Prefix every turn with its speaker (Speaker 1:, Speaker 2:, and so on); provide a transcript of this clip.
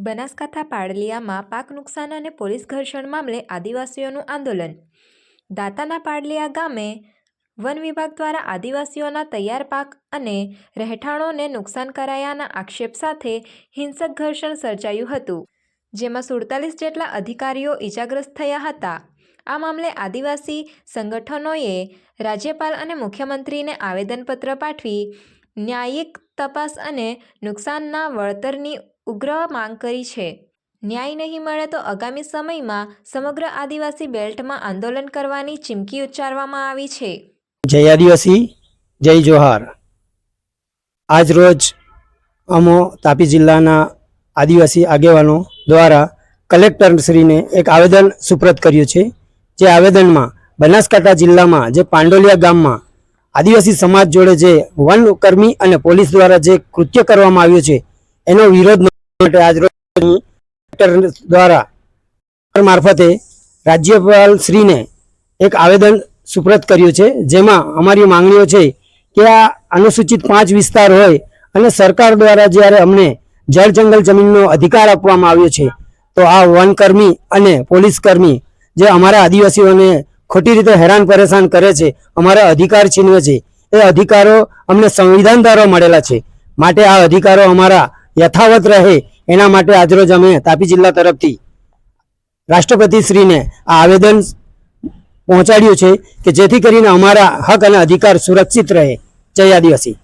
Speaker 1: બનાસકાંઠા પાડલિયામાં પાક નુકસાન અને પોલીસ ઘર્ષણ મામલે આદિવાસીઓનું આંદોલન। દાંતાના પાડલિયા ગામે વન વિભાગ દ્વારા આદિવાસીઓના તૈયાર પાક અને રહેઠાણોને નુકસાન કરાયાના આક્ષેપ સાથે હિંસક ઘર્ષણ સર્જાયું હતું, જેમાં 47 જેટલા અધિકારીઓ ઇજાગ્રસ્ત થયા હતા। આ મામલે આદિવાસી સંગઠનોએ રાજ્યપાલ અને મુખ્યમંત્રીને આવેદનપત્ર પાઠવી ન્યાયિક તપાસ અને નુકસાનના વળતરની ઉગ્ર માંગ કરી છે। ન્યાય નહીં મળે તો આગામી સમયમાં સમગ્ર આદિવાસી બેલ્ટમાં આંદોલન કરવાની ચીમકી ઉચ્ચારવામાં આવી છે।
Speaker 2: જય આદિવાસી, જય જોહાર। આજ રોજ અમો તાપી જિલ્લાના આદિવાસી આગેવાનો દ્વારા કલેક્ટરશ્રીને એક આવેદન સુપ્રત કર્યું છે। જે આવેદનમાં બનાસકાંઠા જિલ્લામાં જે પાંડોલિયા ગામમાં આદિવાસી સમાજ જોડે જે વનકર્મી અને પોલીસ દ્વારા જે કૃત્ય કરવામાં આવ્યું છે એનો વિરોધ માટે આજ રોજ કલેક્ટર દ્વારા મારફતે રાજ્યપાલ શ્રીને એક આવેદન સુપ્રત કર્યું છે, જેમાં અમારી માંગણીઓ છે કે આ અનુસૂચિત 5 વિસ્તાર હોય અને સરકાર દ્વારા જ્યારે અમને જળ જંગલ જમીનનો અધિકાર આપવામાં આવ્યો છે તો આ વનકર્મી અને પોલીસ કર્મી જે અમારા આદિવાસીઓને ખોટી રીતે હેરાન પરેશાન કરે છે, અમારા અધિકાર છીનવે છે, એ અધિકારો અમને સંવિધાન દ્વારા મળેલા છે, માટે આ અધિકારો અમારા યથાવત રહે એના માટે આજરોજ અમે તાપી જિલ્લા તરફથી રાષ્ટ્રપતિશ્રીને આ આવેદન પહોંચાડ્યું છે કે જેથી કરીને અમારા હક અને અધિકાર સુરક્ષિત રહે। જય આદિવાસી।